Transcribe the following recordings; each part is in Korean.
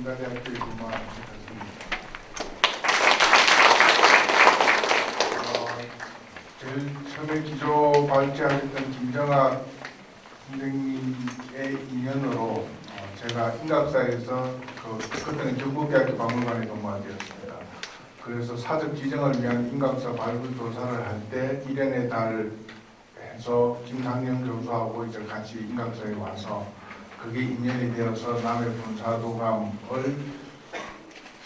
중앙성가대학교에 근무하는 교수입니다. 제일 처음에 기조 발제하셨던 김정학 선생님의 인연으로 제가 인각사에서 그때는 경북대학교 박물관에 근무하였습니다. 그래서 사적 지정을 위한 인각사 발굴 조사를 할 때 1년의 달 해서 김상영 교수하고 이제 같이 인각사에 와서 그게 인연이 되어서 남해 분사도감을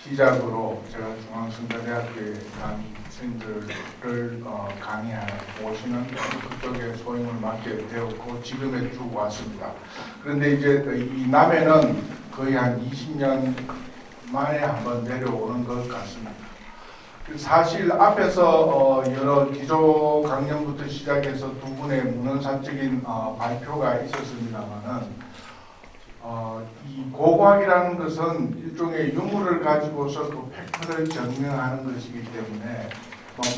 시작으로 제가 중앙성가대학교에 간 학생들을 강의하시는 그쪽에 소임을 맡게 되었고 지금에 쭉 왔습니다. 그런데 이제 이 남해는 거의 한 20년 만에 한번 내려오는 것 같습니다. 사실 앞에서 여러 기조 강연부터 시작해서 두 분의 문헌사적인 발표가 있었습니다만은 이 고고학이라는 것은 일종의 유물을 가지고서 그 팩트를 증명하는 것이기 때문에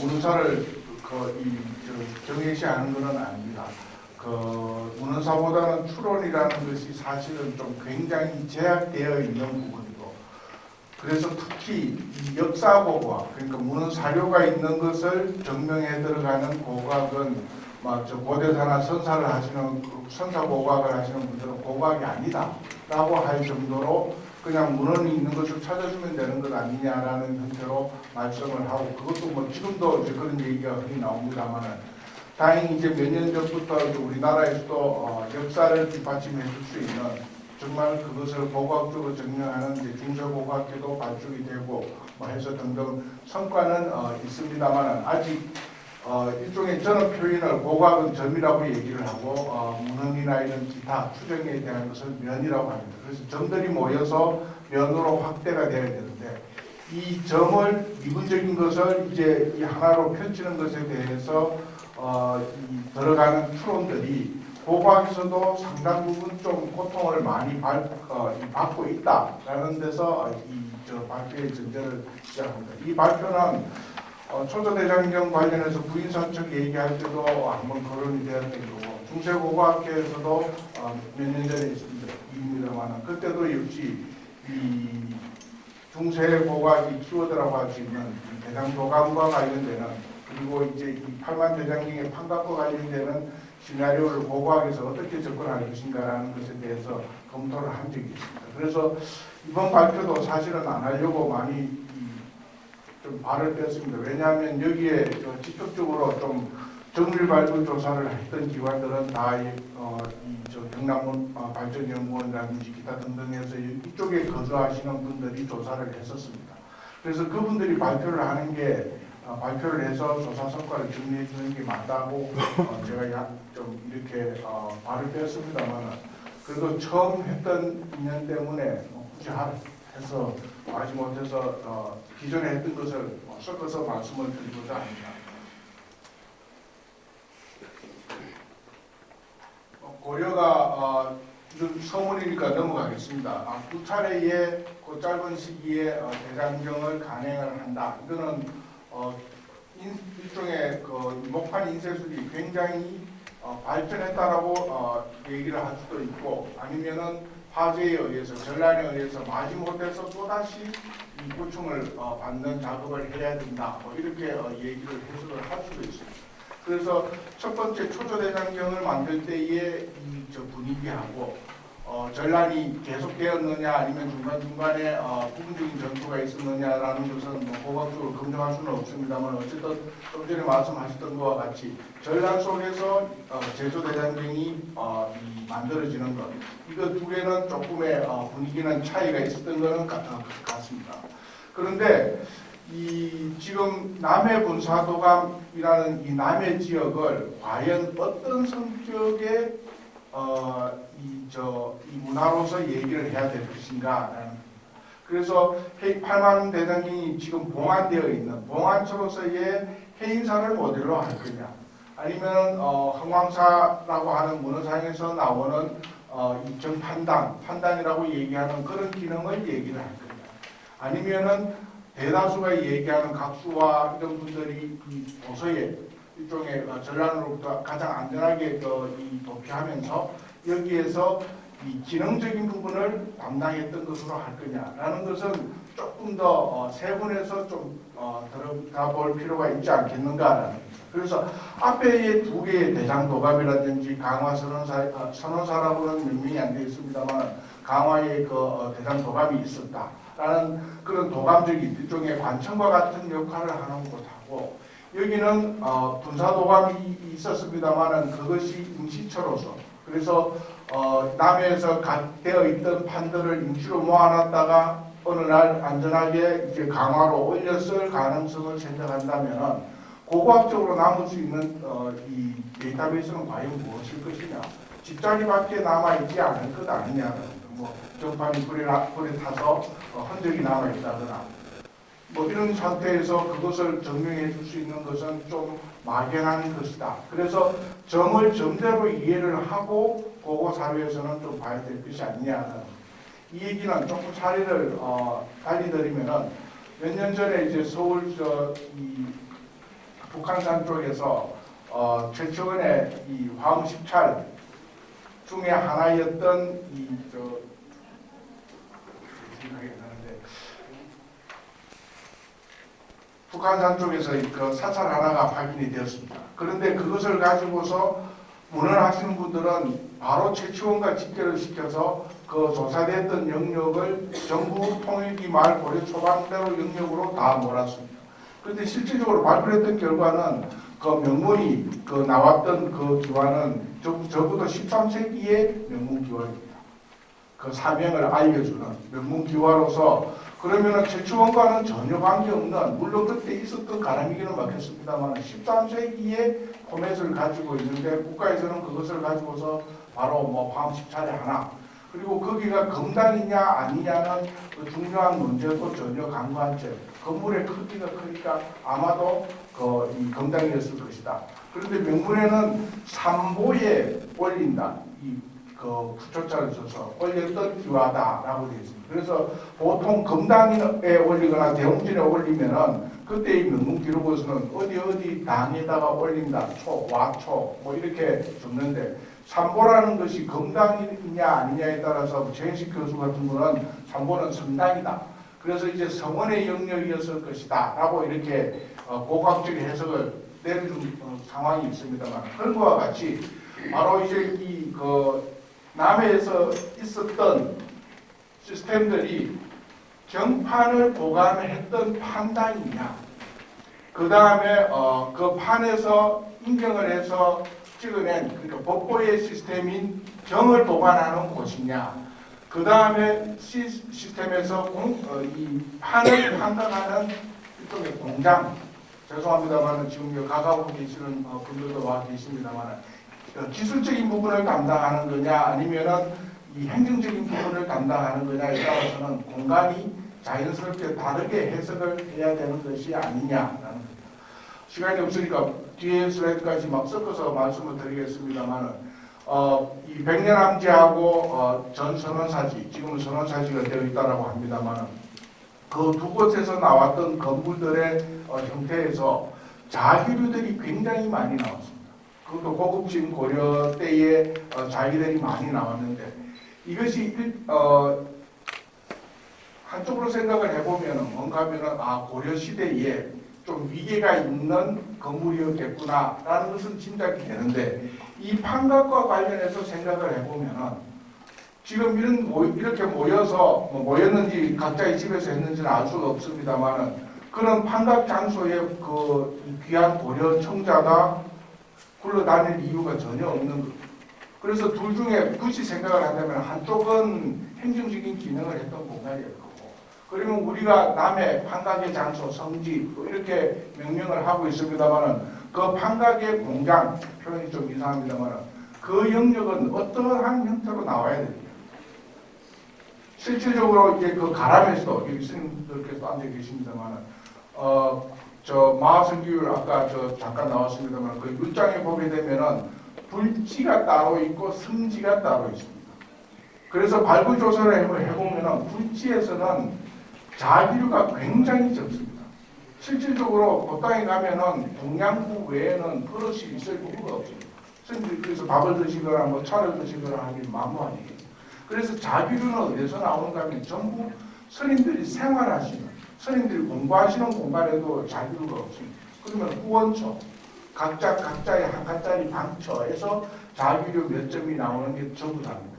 문헌사를 정해시하는 것은 아닙니다. 문헌사보다는 추론이라는 것이 사실은 좀 굉장히 제약되어 있는 부분이고, 그래서 특히 이 역사 고고학, 그러니까 문헌 사료가 있는 것을 증명해 들어가는 고고학은 고대사나 선사를 하시는 선사 고고학을 하시는 분들은 고고학이 아니다라고 할 정도로 그냥 문헌이 있는 것을 찾아주면 되는 것 아니냐라는 형태로 말씀을 하고, 그것도 지금도 이제 그런 얘기가 흔히 나옵니다만은 다행히 이제 몇 년 전부터 우리나라에서도 역사를 뒷받침해 줄 수 있는 정말 그것을 고고학적으로 증명하는 이제 중세고고학계도 발족이 되고 해서 등등 성과는 있습니다만은 아직 일종의 저는 표현을 고고학은 점이라고 얘기를 하고 문헌이나 이런 기타 추정에 대한 것을 면이라고 합니다. 그래서 점들이 모여서 면으로 확대가 되어야 되는데 이 점을 미분적인 것을 이제 이 하나로 펼치는 것에 대해서 들어가는 추론들이 고고학에서도 상당 부분 좀 고통을 많이 받고 있다라는 데서 저 발표의 전제를 시작합니다. 이 발표는 초조대장경 관련해서 부인선척 얘기할 때도 한번 거론이 되었던 거고, 중세고고학계에서도 몇 년 전에 있습니다. 그때도 역시 이 중세고고학이 키워드라고 할 수 있는 대장도감과 관련되는, 그리고 이제 이 팔만대장경의 판각과 관련되는 시나리오를 고고학에서 어떻게 접근할 것인가라는 것에 대해서 검토를 한 적이 있습니다. 그래서 이번 발표도 사실은 안 하려고 많이 좀 발을 뺐습니다. 왜냐하면 여기에 직접적으로 좀 정밀 발굴 조사를 했던 기관들은 다 경남문 발전연구원이라든지 기타 등등에서 이쪽에 거주하시는 분들이 조사를 했었습니다. 그래서 그분들이 발표를 하는 게 발표를 해서 조사 성과를 정리해 주는 게 맞다고 제가 좀 이렇게 발을 뺐습니다만, 그래도 처음 했던 인연 때문에 굳이 해서 하지 못해서 기존에 했던 것을 섞어서 말씀을 드리고자 합니다. 고려가 서문이니까 넘어가겠습니다. 두 차례의 그 짧은 시기에 대장경을 간행을 한다. 이거는 일종의 목판 인쇄술이 굉장히 발전했다라고 얘기를 할 수도 있고, 아니면은 화재에 의해서 전란에 의해서 마지못해서 또다시 이 고충을 받는 작업을 해야 된다. 이렇게 얘기를 해석을 할 수도 있습니다. 그래서 첫 번째 초조대장경을 만들 때의 저 분위기하고 전란이 계속되었느냐 아니면 중간중간에 부분적인 전투가 있었느냐라는 것은 고고학적으로 검증할 수는 없습니다만, 어쨌든 좀 전에 말씀하셨던 것과 같이 전란 속에서 제조대장경이 만들어지는 것, 이거 두 개는 조금의 분위기는 차이가 있었던 것은 같습니다. 그런데 지금 남해 분사도감이라는 이 남해 지역을 과연 어떤 성격의 이 문화로서 얘기를 해야 될 것인가. 그래서 팔만대장경이 지금 봉안되어 있는 봉안처로서의 해인사를 모델로 할 거냐, 아니면 흥왕사라고 하는 문헌상에서 나오는 이 정판단이라고 얘기하는 그런 기능을 얘기를 할 거냐, 아니면은 대다수가 얘기하는 각수와 이런 분들이 이 도서에 일종의 전란으로부터 가장 안전하게 도피하면서 여기에서 이 기능적인 부분을 담당했던 것으로 할 거냐라는 것은 조금 더 세분해서 좀 들어가 볼 필요가 있지 않겠는가라는 거죠. 그래서 앞에 두 개의 대장도감이라든지 강화 선원사라고는 명명이 안 되어 있습니다만 강화의 그 대장도감이 있었다라는 그런 도감적인 일종의 관청과 같은 역할을 하는 곳하고, 여기는 분사도감이 있었습니다만은 그것이 임시처로서, 그래서 남해에서 되어 있던 판들을 임시로 모아놨다가 어느 날 안전하게 이제 강화로 올렸을 가능성을 생각한다면은 고고학적으로 남을 수 있는 이 데이터베이스는 과연 무엇일 것이냐, 집자리밖에 남아있지 않을 것 아니냐는, 뭐 정판이 불에 타서 흔적이 남아있다거나 뭐 이런 상태에서 그것을 증명해 줄 수 있는 것은 좀 막연한 것이다. 그래서 점을 점대로 이해를 하고 고고 사회에서는 좀 봐야 될 것이 아니냐는 이 얘기는 조금 사례를 달리드리면은 몇 년 전에 이제 서울 이 북한산 쪽에서 최초원의 이 화엄 10찰 중에 하나였던 생각이 나는데, 북한산 쪽에서 그 사찰 하나가 확인이 되었습니다. 그런데 그것을 가지고서 문헌하시는 분들은 바로 최치원과 직결을 시켜서 그 조사됐던 영역을 정부 통일기 말 고려 초반대로 영역으로 다 몰았습니다. 그런데 실질적으로 발표했던 결과는 그 명문이 그 나왔던 그 기관은 적어도 13세기의 명문 기관입니다. 그 사명을 알려주는 명문 기관으로서, 그러면은 최치원과는 전혀 관계없는, 물론 그때 있었던 가람이기는 맞겠습니다만 13세기의 포맷을 가지고 있는데 국가에서는 그것을 가지고서 바로 뭐 화엄 10찰에 하나, 그리고 거기가 검당이냐 아니냐는 그 중요한 문제도 전혀 간과한 채 건물의 크기가 크니까 아마도 이 검당이었을 것이다. 그런데 명문에는 삼보에 올린다, 그 부초자를 써서 올렸던 기와다라고 되어 있습니다. 그래서 보통 검당에 올리거나 대웅진에 올리면은 그때의 명문 기록에서는 어디 당에다가 올린다, 와초 뭐 이렇게 적는데, 삼보라는 것이 검당이냐 아니냐에 따라서 최현식 교수 같은 분은 삼보는 성당이다, 그래서 이제 성원의 영역이었을 것이다 라고 이렇게 고각적 해석을 내려준 상황이 있습니다만, 그런 것과 같이 바로 이제 남해에서 있었던 시스템들이 경판을 보관했던 판당이냐, 그 다음에 그 판에서 인정을 해서 찍어낸, 그러니까 법보의 시스템인 경을 보관하는 곳이냐, 그 다음에 시스템에서 이 판을 판단하는 일종의 공장, 죄송합니다만 지금 가가고 계시는 분들도 와 계십니다만 기술적인 부분을 담당하는 거냐 아니면은 이 행정적인 부분을 담당하는 거냐에 따라서는 공간이 자연스럽게 다르게 해석을 해야 되는 것이 아니냐라는 겁니다. 시간이 없으니까 뒤에 슬라이드까지 막 섞어서 말씀을 드리겠습니다만은 이 백년암지하고 전 선원사지, 지금은 선원사지가 되어 있다라고 합니다만은 그 두 곳에서 나왔던 건물들의 형태에서 자기류들이 굉장히 많이 나왔습니다. 그것도 고급진 고려 때의 자기들이 많이 나왔는데, 이것이 한쪽으로 생각을 해보면 뭔가 하면은 고려 시대에 좀 위계가 있는 건물이었겠구나라는 것은 짐작이 되는데, 이 판각과 관련해서 생각을 해보면은 지금 이렇게 모여서 모였는지 각자의 집에서 했는지는 알 수가 없습니다만은 그런 판각 장소에 그 귀한 고려 청자가 굴러다닐 이유가 전혀 없는 겁니다. 그래서 둘 중에 굳이 생각을 한다면 한쪽은 행정적인 기능을 했던 공간일 거고, 그러면 우리가 남의 판각의 장소, 성지 이렇게 명명을 하고 있습니다만은 그 판각의 공장, 표현이 좀 이상합니다만은 그 영역은 어떠한 형태로 나와야 됩니다. 실질적으로 이제 그 가람에서도 여기 스님들께서 앉아 계십니다만은 저 마하성규율 아까 잠깐 나왔습니다만 그 율장에 보게 되면은 불지가 따로 있고 성지가 따로 있습니다. 그래서 발굴 조사를 해보면은 불지에서는 자기류가 굉장히 적습니다. 실질적으로 법당에 가면은 동양구 외에는 그릇이 있을 이유가 없습니다. 스님들이 그래서 밥을 드시거나 뭐 차를 드시거나 하기 만무하니까. 그래서 자비료는 어디서 나오는가 하면 전부 스님들이 생활하시는, 스님들이 공부하시는 공간에도 자비료가 없습니다. 그러면 후원처, 각자의 한 칸짜리 방처에서 자비료 몇 점이 나오는 게 전부 다입니다.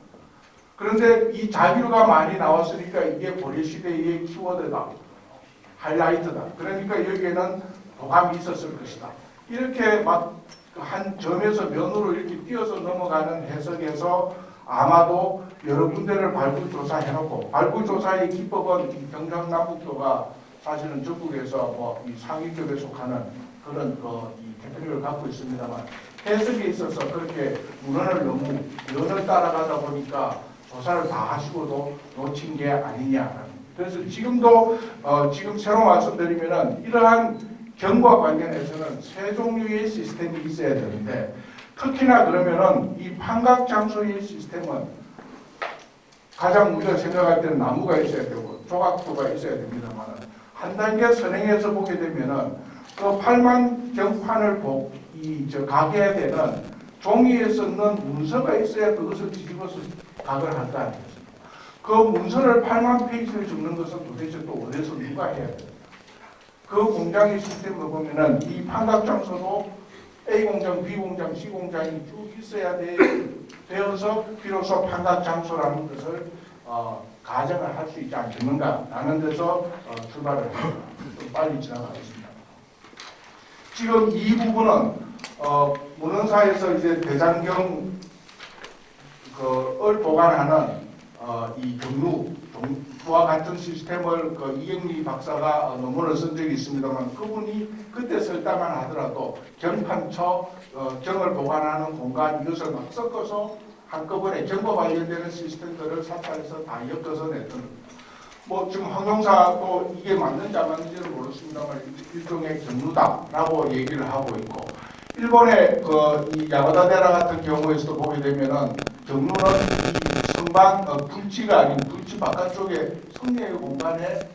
그런데 이 자비료가 많이 나왔으니까 이게 고려시대의 키워드다, 하이라이트다. 그러니까 여기에는 도감이 있었을 것이다. 이렇게 막 한 점에서 면으로 이렇게 띄어서 넘어가는 해석에서 아마도 여러 군데를 발굴조사해놓고, 발굴조사의 기법은 이 경상남북교가 사실은 전국에서 뭐 이 상위급에 속하는 그런 이 테크닉을 갖고 있습니다만, 해석에 있어서 그렇게 문헌을 너무 면을 따라가다 보니까 조사를 다 하시고도 놓친 게 아니냐. 그래서 지금도 지금 새로 말씀드리면은 이러한 경과 관련해서는 세 종류의 시스템이 있어야 되는데, 특히나 그러면은 이 판각 장소의 시스템은 가장 우리가 생각할 때는 나무가 있어야 되고 조각도가 있어야 됩니다만, 한 단계 선행해서 보게 되면은 그 8만 경판을 가게 되는 종이에 쓰는 문서가 있어야 그것을 뒤집어서 각을 할 거 아니겠습니까? 그 문서를 8만 페이지를 적는 것은 도대체 또 어디서 누가 해야 돼요? 그 공장의 시스템을 보면은 이 판각 장소도 A 공장, B 공장, C 공장이 쭉 있어야 되어서 비로소 판각 장소라는 것을 가정을 할 수 있지 않겠는가라는 데서 출발을 합니다. 좀 빨리 지나가겠습니다. 지금 이 부분은 문헌사에서 이제 대장경 을 보관하는 이 경루와 같은 시스템을 이영리 박사가 논문을 쓴 적이 있습니다만, 그분이 그때 쓸 때만 하더라도 경판처, 경을 보관하는 공간, 이것을 막 섞어서 한꺼번에 경과 관련되는 시스템들을 사찰에서 다 엮어서 냈던, 뭐 지금 황경사도 이게 맞는지 안 맞는지는 모르겠습니다만 일종의 경루다라고 얘기를 하고 있고, 일본의 이 야마다데라 같은 경우에서도 보게 되면은 경루는 이 성방 불치가 아닌 불치 바깥쪽에 성내의 공간에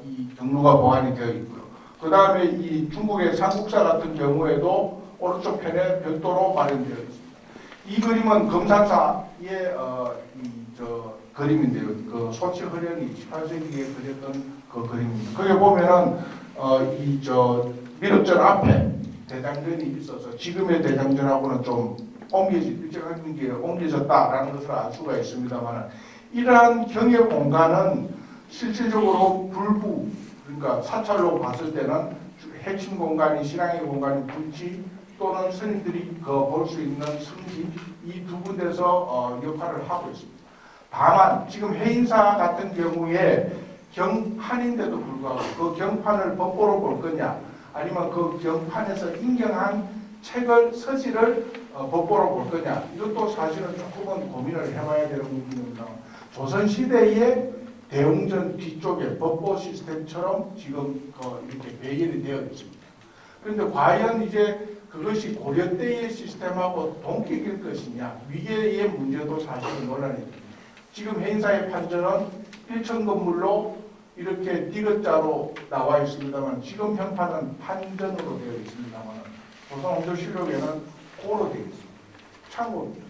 이 경루가 보관이 되어 있고요. 그 다음에 이 중국의 삼국사 같은 경우에도 오른쪽 편에 별도로 마련되어 있습니다. 이 그림은 금산사의 그림인데요. 그 소치허련이 18세기에 그렸던 그 그림입니다. 거기 보면은 미륵전 앞에 대장전이 있어서 지금의 대장전하고는 좀 일정한 게 옮겨졌다라는 것을 알 수가 있습니다만, 이러한 경의 공간은 실질적으로 불부, 그러니까 사찰로 봤을 때는 핵심 공간이 신앙의 공간인 불치 또는 스님들이 볼 수 있는 성지, 이 두 군데서 역할을 하고 있습니다. 다만 지금 해인사 같은 경우에 경판인데도 불구하고 그 경판을 법보로 볼 거냐, 아니면 그 경판에서 인경한 책을, 서지를 법보로 볼 거냐, 이것도 사실은 조금은 고민을 해봐야 되는 부분입니다. 조선시대의 대웅전 뒤쪽에 법보 시스템처럼 지금 이렇게 배열이 되어 있습니다. 그런데 과연 이제 그것이 고려 때의 시스템하고 동격일 것이냐, 위계의 문제도 사실은 논란이 됩니다. 지금 해인사의 판전은 1층 건물로 이렇게 디귿자로 나와 있습니다만, 지금 평판은 판전으로 되어 있습니다만, 조선왕조실록에는 고로 되어 있습니다. 창고입니다.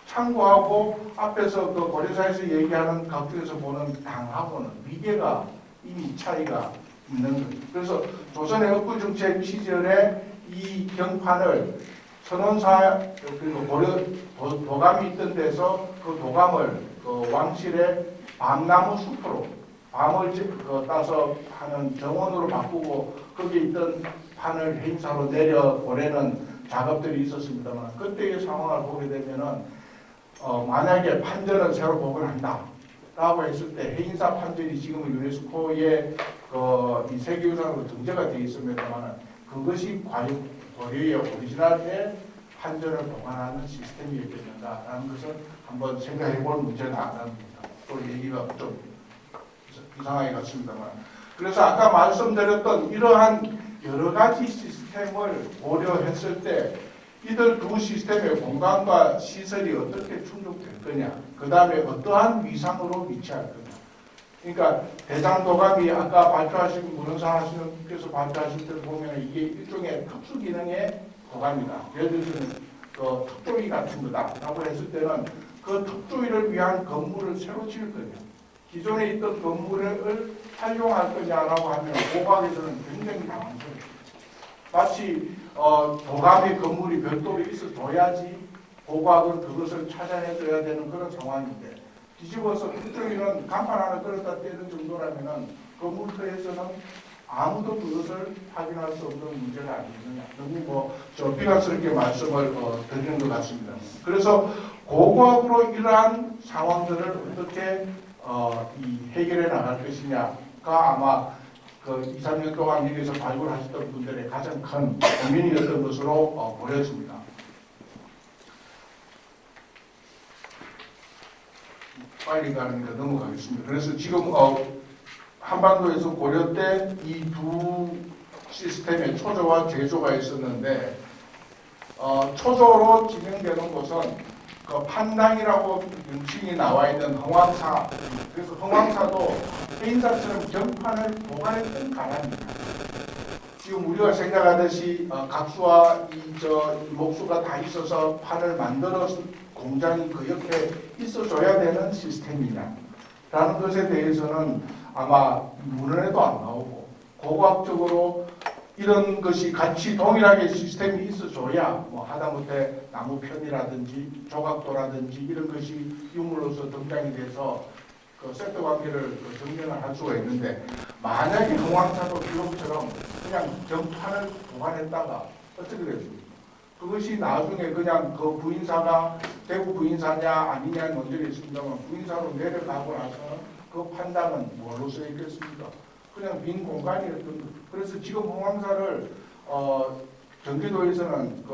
창고하고 앞에서 그 고려사에서 얘기하는 각주에서 보는 당하고는 위계가 이미 차이가 있는 거죠. 그래서 조선의 억구정책 시절에 이 경판을 선원사, 그리고 고려 도감이 있던 데서 그 도감을 왕실의 밤나무 숲으로 밤을 따서 하는 정원으로 바꾸고 거기에 있던 판을 행사로 내려보내는 작업들이 있었습니다만, 그때의 상황을 보게 되면은 만약에 판전을 새로 복원한다 라고 했을 때 해인사 판전이 지금 유네스코의 이 세계유산으로 등재가 되어 있습니다만, 그것이 과연 고려의 오리지널의 판전을 보관하는 시스템이었겠는가라는 것을 한번 생각해 볼 문제다라는 또 얘기가 좀 이상하게 같습니다만, 그래서 아까 말씀드렸던 이러한 여러 가지 시스템을 고려했을 때 이들 두 시스템의 공간과 시설이 어떻게 충족될 거냐, 그 다음에 어떠한 위상으로 위치할 거냐. 그러니까 대장도감이 아까 발표하신 문헌사 하시는 분께서 발표하실 때 보면 이게 일종의 특수 기능의 도감이다. 예를 들어서 그 특조위 같은 거다라고 했을 때는 그 특조위를 위한 건물을 새로 지을 거냐, 기존에 있던 건물을 활용할 거냐라고 하면 고각에서는 굉장히 당황스러워요. 마치 도감의 건물이 별도로 있어줘야지 고각은 그것을 찾아내줘야 되는 그런 상황인데, 뒤집어서 특조위는 간판 하나 끌었다 떼는 정도라면은 건물터에서는 아무도 그것을 확인할 수 없는 문제가 아니겠느냐. 너무 비관스럽게 말씀을 드리는 것 같습니다. 그래서 고고학으로 이러한 상황들을 어떻게 해결해 나갈 것이냐가 아마 그 2, 3년 동안 여기서 발굴하셨던 분들의 가장 큰 고민이었던 것으로 보여집니다. 빨리 가니까 넘어가겠습니다. 그래서 지금 한반도에서 고려 때 이 두 시스템의 초조와 제조가 있었는데, 초조로 진행되는 곳은 그 판당이라고 명칭이 나와 있는 흥왕사, 그래서 흥왕사도 해인사처럼 경판을 보관했던 가람입니다. 지금 우리가 생각하듯이 각수와 이 목수가 다 있어서 판을 만들어서 공장이 그 옆에 있어줘야 되는 시스템이냐 라는 것에 대해서는 아마 문헌에도 안 나오고, 고고학적으로 이런 것이 같이 동일하게 시스템이 있어줘야 하다못해 나무편이라든지 조각도라든지 이런 것이 유물로서 등장이 돼서 그 세트 관계를 정면을 할 수가 있는데, 만약에 흥왕사도 기록처럼 그냥 경판을 보관했다가 어떻게 됐습니까? 그것이 나중에 그냥 그 부인사가 대구 부인사냐 아니냐의 논쟁이 있습니다만, 부인사로 내려가고 나서는 그 판단은 뭘로 써 있겠습니까? 그냥 빈 공간이었던 거. 그래서 지금 흥왕사를 경기도에서는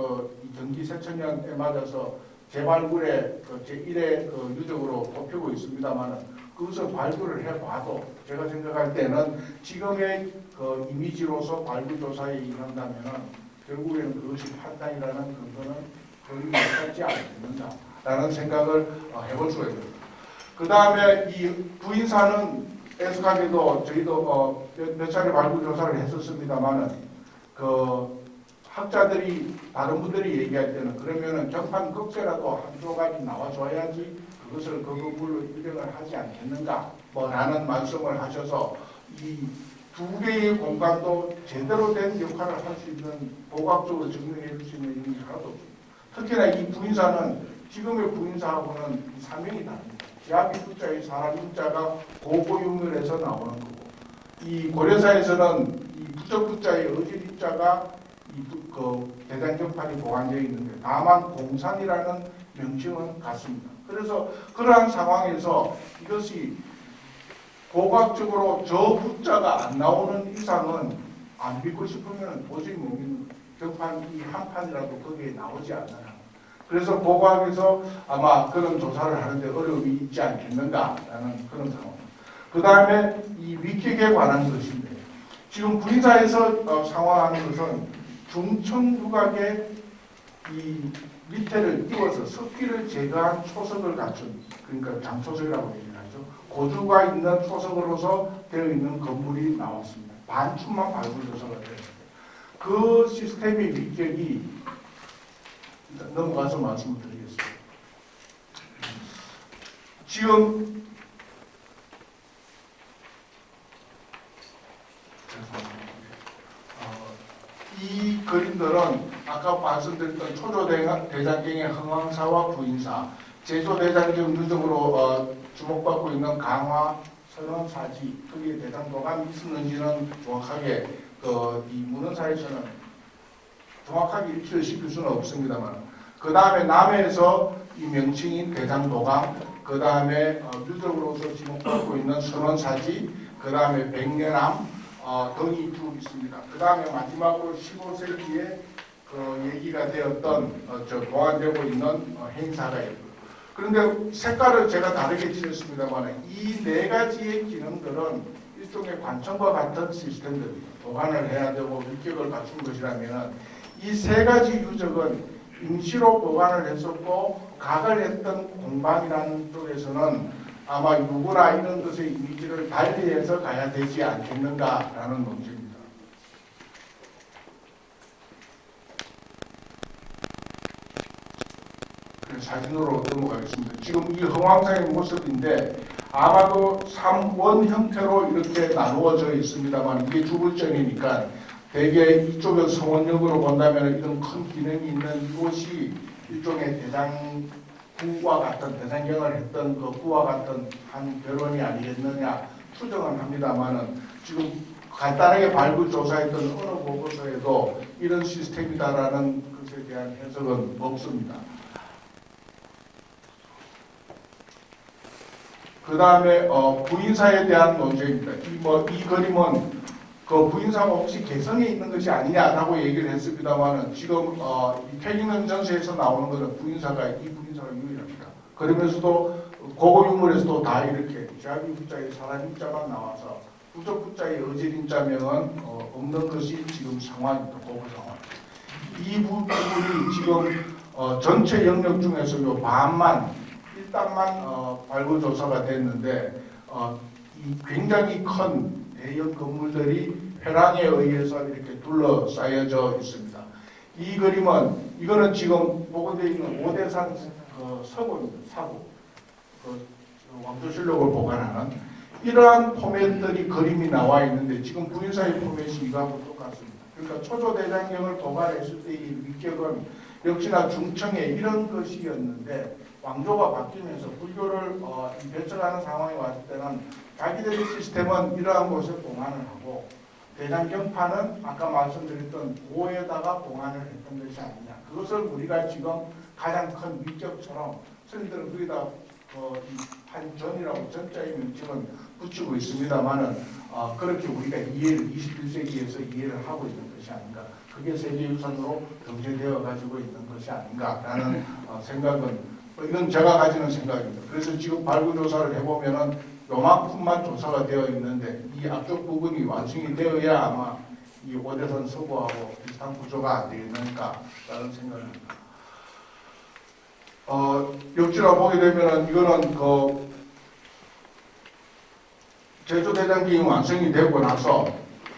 이 경기 새천년에 맞아서 재발굴의 제1의 유적으로 뽑히고 있습니다만, 그것을 발굴을 해봐도 제가 생각할 때는 지금의 이미지로서 발굴 조사에 임한다면 결국에는 그것이 판단이라는 근거는 거의 못하지 않는다라는 생각을 해볼 수가 있습니다. 그 다음에 이 부인사는 애석하게도 저희도 몇 차례 발굴 조사를 했었습니다만은, 그 학자들이 다른 분들이 얘기할 때는 그러면은 경판 극세라도 한 조각이 나와줘야지 그것을 그 건물로 인정을 하지 않겠는가 라는 말씀을 하셔서, 이 두 개의 공간도 제대로 된 역할을 할 수 있는, 고고학적으로 증명해 줄 수 있는 인물이 하나도 없습니다. 특히나 이 부인사는 지금의 부인사하고는 사명이 다릅니다. 기하기 부자의 사람 인자가 고고유물에서 나오는 거고, 이 고려사에서는 이 부적 부자의 어질 인자가 대장경판이 보관되어 있는데, 다만 공산이라는 명칭은 같습니다. 그래서 그러한 상황에서 이것이 고고학적으로 저 부자가 안 나오는 이상은 안 믿고 싶으면 도저히 못 믿는, 경판 이 한 판이라도 거기에 나오지 않나요? 그래서 고고학에서 아마 그런 조사를 하는데 어려움이 있지 않겠는가라는 그런 상황. 그 다음에 이 위킥에 관한 것인데, 지금 부인사에서 상황하는 것은 중청 누각의 이 밑에를 띄워서 석기를 제거한 초석을 갖춘, 그러니까 장초석이라고 얘기를 하죠. 고주가 있는 초석으로서 되어 있는 건물이 나왔습니다. 반쯤만 발굴 조사가 되었습니다. 그 시스템의 위격이 넘어가서 말씀을 드리겠습니다. 지금 이 그림들은 아까 말씀드렸던 초조대장경의 흥왕사와 부인사, 제조대장경 유적으로 주목받고 있는 강화 선원사지, 거기에 대장도감이 있었는지는 정확하게 이 문헌사에서는 정확하게 일치를 시킬 수는 없습니다만, 그 다음에 남해에서 이 명칭인 대장도감, 그 다음에 유적으로서 지목받고 있는 선원사지, 그 다음에 백년암 등이 쭉 있습니다. 그 다음에 마지막으로 15세기에 얘기가 되었던 보완되고 있는 행사가 있고요. 그런데 색깔을 제가 다르게 칠했습니다만, 이 네 가지의 기능들은 일종의 관청과 같은 시스템들입니다. 보관을 해야 되고 위격을 갖춘 것이라면, 이 세 가지 유적은 임시로 보관을 했었고 각을 했던 공방이라는 쪽에서는 아마 누구나 이런 것의 이미지를 달리해서 가야 되지 않겠는가라는 논지입니다. 사진으로 넘어가겠습니다. 지금 이 형황상의 모습인데 아마도 3원 형태로 이렇게 나누어져 있습니다만 이게 주불전이니까 대개 이쪽은 성원역으로 본다면 이런 큰 기능이 있는 이곳이 일종의 대장구와 같은 대장경을 했던 그 구와 같은 한 결원이 아니겠느냐 추정은 합니다만은 지금 간단하게 발굴 조사했던 어느 보고서에도 이런 시스템이다라는 것에 대한 해석은 없습니다. 그 다음에 부인사에 대한 논쟁입니다. 이 그림은 그 부인사가 혹시 개성에 있는 것이 아니냐라고 얘기를 했습니다만은 지금 이 폐기능 전시에서 나오는 것은 부인사가 유일합니다. 그러면서도 고고 유물에서도 다 이렇게 제압이 후자에 사람 인자만 나와서 부적 후자의 어질 인자명은 없는 것이 지금 상황입니다. 고고 상황. 이 부분이 지금 전체 영역 중에서 요 반만 일단만 발굴 조사가 됐는데 이 굉장히 큰 대형 건물들이 회랑에 의해서 이렇게 둘러싸여져 있습니다. 이 그림은 이거는 지금 보고되어 있는 오대산 서구입니다. 사구 왕조실록을 보관하는 이러한 포맷들이 그림이 나와 있는데 지금 부인사의 포맷이 이거하고 똑같습니다. 그러니까 초조대장경을 보관했을 때의 위격은 역시나 중청의 이런 것이었는데 왕조가 바뀌면서 불교를 배척하는 상황이 왔을 때는 자기들의 시스템은 이러한 곳에 봉안을 하고 대장경판은 아까 말씀드렸던 고에다가 봉안을 했던 것이 아니냐. 그것을 우리가 지금 가장 큰 위격처럼 스님들은 거기다 판전이라고 전자의 명칭은 붙이고 있습니다만은 그렇게 우리가 이해를 21세기에서 이해를 하고 있는 것이 아닌가. 그게 세계유산으로 등재되어 가지고 있는 것이 아닌가라는 생각은 이건 제가 가지는 생각입니다. 그래서 지금 발굴 조사를 해보면은 요만큼만 조사가 되어 있는데 이 앞쪽 부분이 완성이 되어야 아마 이 오대산 서구하고 비슷한 구조가 안 되겠는가라는 생각입니다. 역지로 보게 되면은 이거는 제주대장경이 완성이 되고 나서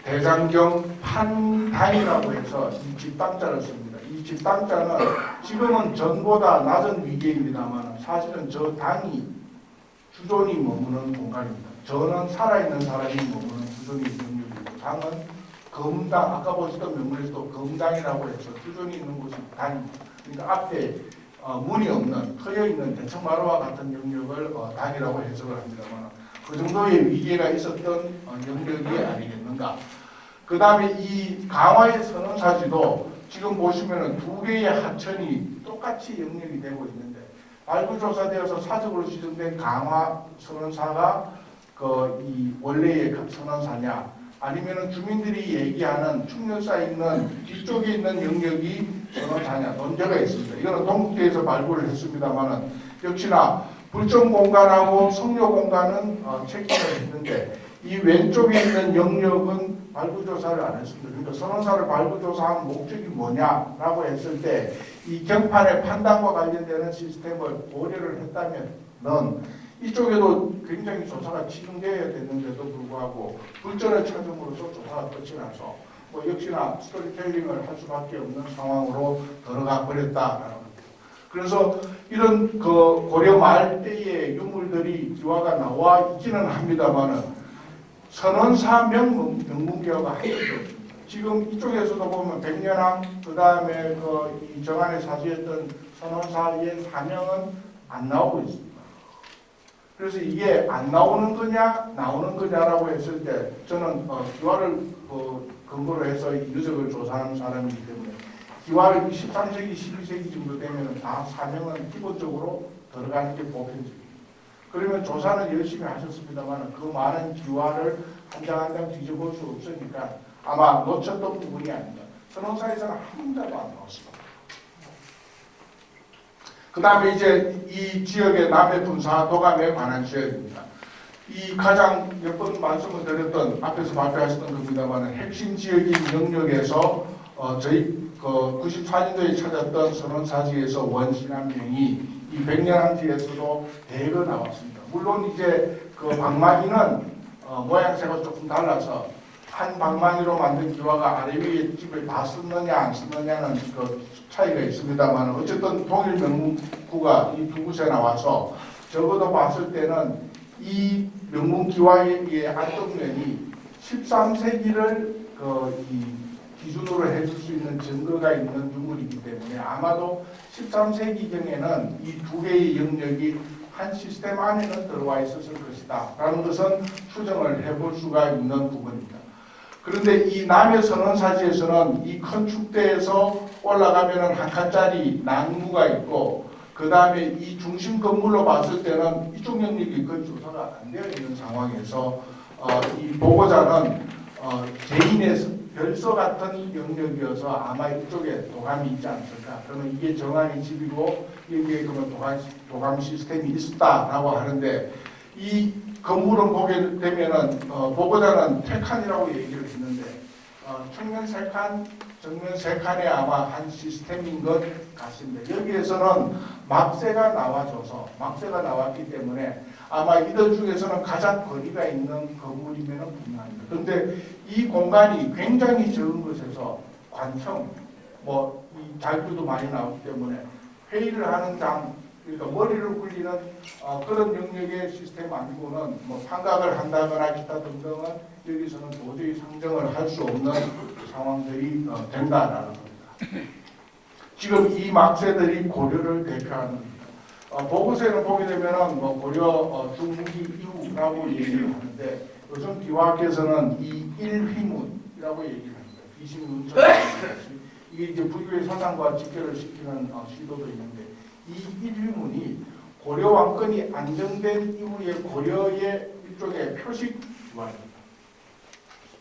대장경 판단이라고 해서 이 집당자를 씁니다. 이 집당자는 지금은 전보다 낮은 위계입니다만 사실은 저 당이 주존이 머무는 공간입니다. 저는 살아있는 사람이 머무는 주존이 영역이고 당은 검당, 아까 보시던 명문에서도 검당이라고 해서 주존이 있는 곳이 당입니다. 그러니까 앞에 문이 없는 트여있는 대청마루와 같은 영역을 당이라고 해석을 합니다만 그 정도의 위계가 있었던 영역이 아니겠는가. 그 다음에 이 강화의 선원사지도 지금 보시면은 두 개의 하천이 똑같이 영역이 되고 있는데 발굴조사되어서 사적으로 지정된 강화 선원사가 이 원래의 선원사냐 아니면은 주민들이 얘기하는 충렬사에 있는 뒤쪽에 있는 영역이 선원사냐 논제가 있습니다. 이거는 동국대에서 발굴을 했습니다만은 역시나 불정 공간하고 성료 공간은 체크를 했는데 이 왼쪽에 있는 영역은 발굴조사를 안 했습니다. 그러니까 선원사를 발굴조사한 목적이 뭐냐라고 했을 때 이 경판의 판단과 관련되는 시스템을 고려를 했다면 이쪽에도 굉장히 조사가 진행되어야 됐는데도 불구하고 불전을 찾음으로써 조사가 끝이 나서 역시나 스토리텔링을 할 수밖에 없는 상황으로 들어가 버렸다라는 겁니다. 그래서 이런 고려 말 때의 유물들이 기와가 나와 있기는 합니다만은 선원사 명문기와가 한 적이 없습니다. 지금 이쪽에서도 보면 백년왕 그 다음에 이 정안에 사주했던 선원사의 사명은 안 나오고 있습니다. 그래서 이게 안 나오는 거냐 나오는 거냐라고 했을 때 저는 기와를 근거로 해서 이 유적을 조사하는 사람이기 때문에 기와를 13세기 12세기 정도 되면 다 사명은 기본적으로 들어가는 게 보편적입니다. 그러면 조사는 열심히 하셨습니다만 그 많은 기와를 한 장 한 장 뒤져볼 수 없으니까 아마 놓쳤던 부분이 아닌가. 선원사에서는 한 문자도 안 나왔습니다. 그 다음에 이제 이 지역의 남해 분사 도감에 관한 지역입니다. 이 가장 몇 번 말씀을 드렸던 앞에서 발표하셨던 겁니다만 핵심 지역인 영역에서 저희 94년도에 찾았던 선원사지에서 원신한 명이 이 백년항지에서도 대거 나왔습니다. 물론 이제 방망이는 모양새가 조금 달라서 한 방망이로 만든 기와가 아래 위에 집을 다 썼느냐 안 썼느냐는 차이가 있습니다만 어쨌든 통일 명문구가 이 두 곳에 나와서 적어도 봤을 때는 이 명문기와의 안동면이 13세기를 이 기준으로 해줄 수 있는 증거가 있는 유물이기 때문에 아마도 13세기경에는 이 두 개의 영역이 한 시스템 안에는 들어와 있었을 것이다 라는 것은 추정을 해볼 수가 있는 부분입니다. 그런데 이 남해 선원사지에서는 이 큰 축대에서 올라가면은 한 칸짜리 난무가 있고 그 다음에 이 중심 건물로 봤을 때는 이쪽 영역이 거의 조사가 안 되어 있는 상황에서 이 보고자는 개인의 별서 같은 영역이어서 아마 이쪽에 도감이 있지 않을까. 그러면 이게 정한이 집이고 여기에 그러면 도감 시스템이 있었다라고 하는데 이 건물은 보게 되면은 보고자는 3칸이라고 얘기를 했는데 측면 3칸, 정면 3칸에 아마 한 시스템인 것 같습니다. 여기에서는 막세가 나왔기 때문에 아마 이들 중에서는 가장 거리가 있는 건물이면 분명합니다. 그런데 이 공간이 굉장히 적은 곳에서 관청, 이 잘구도 많이 나오기 때문에 회의를 하는 장, 그러니까 머리를 굴리는 그런 영역의 시스템 아니고는 판각을 한다거나 기타 등등은 여기서는 도저히 상정을 할 수 없는 상황들이 된다라는 겁니다. 지금 이 막세들이 고려를 대표하는 겁니다. 보고서에는 보게 되면은 고려 중무기 이후라고 얘기를 하는데 요즘 기와학에서는 이 일휘문이라고 얘기를 합니다. 비신문처럼 이게 이제 불교의 사상과 직결을 시키는 시도도 있는데 이 일휘문이 고려 왕권이 안정된 이후에 고려의 일종의 표식 기관입니다.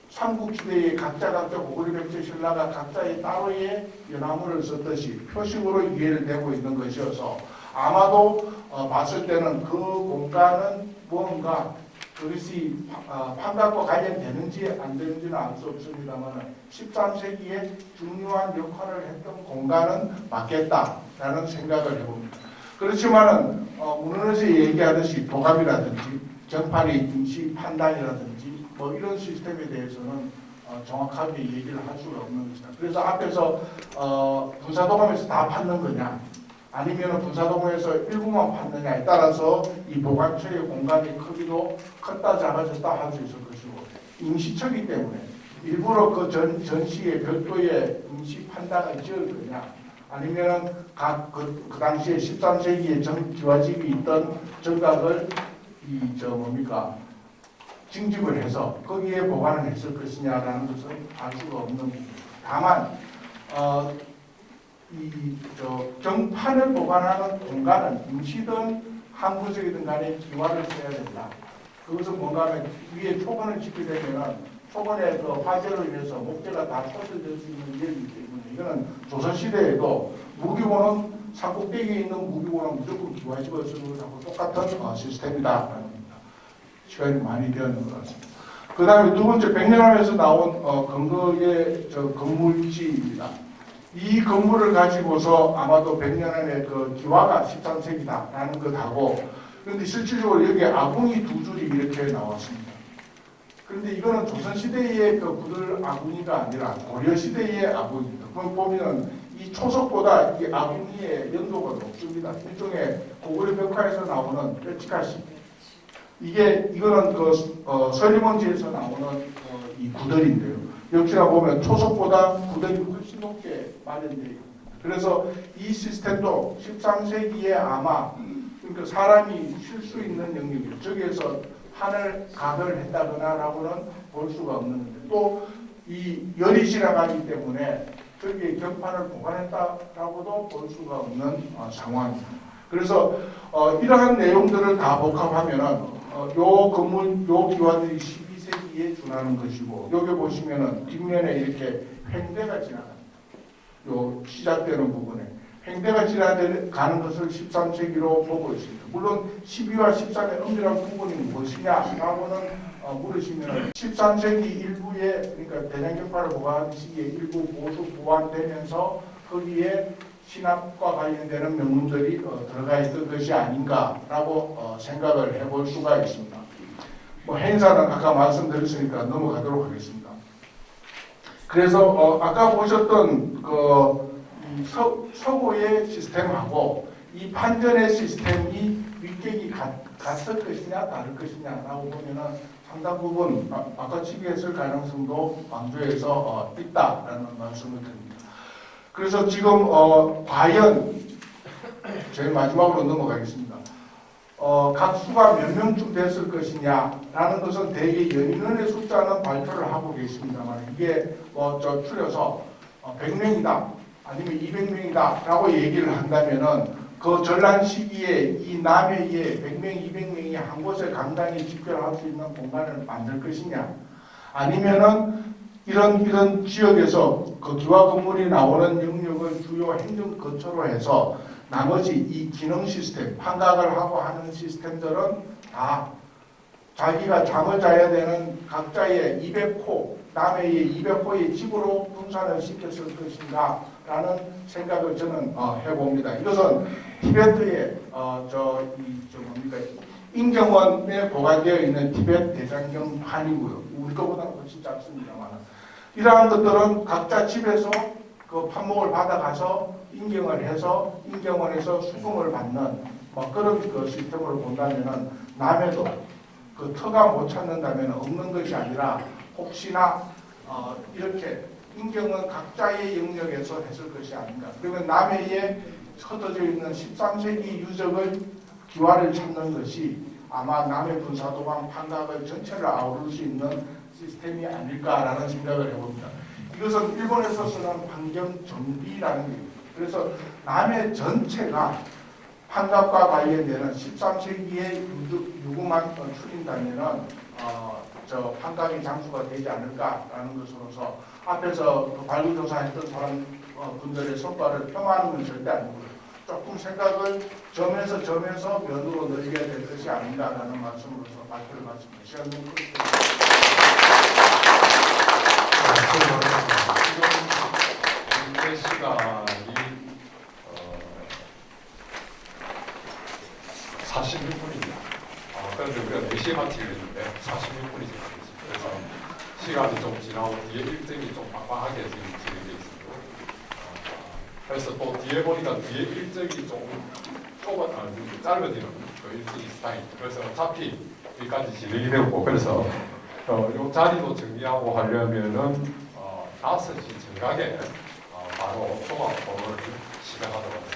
삼국시대에 각자 고구려 백제 신라가 각자의 따로의 연화문을 썼듯이 표식으로 이해를 되고 있는 것이어서 아마도 봤을 때는 그 공간은 뭔가 그것이 판각과 관련되는지 안 되는지는 알 수 없습니다만 13세기에 중요한 역할을 했던 공간은 맞겠다라는 생각을 해봅니다. 그렇지만은 문헌에서 얘기하듯이 도감이라든지 정판의 임시 판단이라든지 이런 시스템에 대해서는 정확하게 얘기를 할 수가 없는 것이다. 그래서 앞에서 분사도감에서 다 받는 거냐 아니면 분사도감에서 일부만 받느냐에 따라서 이 보관처의 공간의 크기도 컸다 작아졌다 할 수 있을 것이고 임시처이기 때문에 일부러 그 전시에 별도의 임시 판단을 지을 거냐 아니면 그 당시에 13세기에 기와집이 있던 정각을 징집을 해서 거기에 보관을 했을 것이냐라는 것은 알 수가 없는 부분입니다. 다만 정판을 보관하는 공간은 임시든 한 구석이든 간에 기와를 써야 된다. 그것은 뭔가 하면 위에 초건을 짓게 되면 초건의 그 화재로 인해서 목재가 다 터져질 수 있는 위험이기 때문에 이거는 조선시대에도 무기고는 산꼭대기에 있는 무기고는 무조건 기와집을 쓰는 것하고 똑같은 시스템이다라는 겁니다. 시간이 많이 되었는 것 같습니다. 그 다음에 두 번째 백년암에서 나온 근거의 건물지입니다. 이 건물을 가지고서 아마도 백년암의 그 기와가 13세기다라는 것하고 그런데 실질적으로 여기에 아궁이 두 줄이 이렇게 나왔습니다. 그런데 이거는 조선시대의 그 구들 아궁이가 아니라 고려시대의 아궁이입니다. 그럼 보면 이 초석보다 이 아궁이의 연도가 높습니다. 일종의 고구려 벽화에서 나오는 뾰치카시. 이거는 설리먼지에서 나오는 이 구들인데요. 역시나 보면 초석보다 구들이 훨씬 높게 마련되어 있습니다. 그래서 이 시스템도 13세기에 아마 그러니까 사람이 쉴 수 있는 영역이에요. 저기에서 판을 각을 했다거나라고는 볼 수가 없는데 또 이 열이 지나가기 때문에 저기에 격판을 보관했다라고도 볼 수가 없는 상황입니다. 그래서 이러한 내용들을 다 복합하면은 요 건물, 요 기와들이 12세기에 준하는 것이고 여기 보시면은 뒷면에 이렇게 횡대가 지나갑니다. 요 시작되는 부분에 횡대가 지나가는 것을 13세기로 보고 있습니다. 물론 12와 13의 엄밀한 부분이 무엇이냐라고는 물으시면 13세기 일부에 그러니까 대장경파를 보관하는 시기에 일부 보수 보완되면서 거기에 신학과 관련되는 명문들이 들어가 있던 것이 아닌가라고 생각을 해볼 수가 있습니다. 행사는 아까 말씀드렸으니까 넘어가도록 하겠습니다. 그래서 아까 보셨던 이 서구의 시스템하고 이 판전의 시스템이 윗격이 같을 것이냐 다를 것이냐라고 보면은 상당 부분 바꿔치기했을 가능성도 강조해서 있다라는 말씀을 드립니다. 그래서 지금 과연 제일 마지막으로 넘어가겠습니다. 각 수가 몇 명쯤 됐을 것이냐라는 것은 대개 연인원의 숫자는 발표를 하고 계십니다만 이게 추려서 100명이다 아니면 200명이다 라고 얘기를 한다면은 그 전란 시기에 이 남해에 100명, 200명이 한 곳에 강당에 집결할 수 있는 공간을 만들 것이냐 아니면은 이런 지역에서 그 기와 건물이 나오는 영역을 주요 행정 거처로 해서 나머지 이 기능 시스템, 판각을 하고 하는 시스템들은 다 자기가 잠을 자야 되는 각자의 200호, 남해의 200호의 집으로 분산을 시켰을 것인가 라는 생각을 저는 해봅니다. 이것은 티베트의 인경원에 보관되어 있는 티베트 대장경판이고요. 우리 거보다는 훨씬 작습니다만 이러한 것들은 각자 집에서 그 판목을 받아가서 인경을 해서 인경원에서 수금을 받는 그런 그 시스템으로 본다면은 남해도 그 터가 못 찾는다면 없는 것이 아니라 혹시나 이렇게 인경은 각자의 영역에서 했을 것이 아닌가. 그러면 남해에 흩어져 있는 13세기 유적을 기와를 찾는 것이 아마 남해 분사도방 판각을 전체를 아우를 수 있는 시스템이 아닐까라는 생각을 해봅니다. 이것은 일본에서 쓰는 환경 정비라는 얘기입니다. 그래서 남해 전체가 판각과 관련되는 13세기의 유구만 추린다면은 저 판각의 장수가 되지 않을까라는 것으로서 앞에서 그 발굴조사했던 사람 분들의 성과를 평하는 건 절대 아니고요. 조금 생각을 점에서 면으로 늘려야 될 것이 아닌가라는 말씀으로서 발표를 마칩니다. 시간 좀 끌겠습니다. 지금 현재 시간이 46분입니다. 그런데 우리가 4시에 마치기로 했는데 46분이 지금 됐습니다. 그래서 시간이 좀 지나고 뒤에 일정이 좀 빡빡하게 지금 진행되어 있습니다. 그래서 또 뒤에 보니까 뒤에 일정이 좀 짧아지는 그 일정이 스타일. 그래서 어차피 여기까지 진행이 되고 그래서 이 자리도 정리하고 하려면은 5시 정각에 바로 종합 토론을 시작하도록 하겠습니다.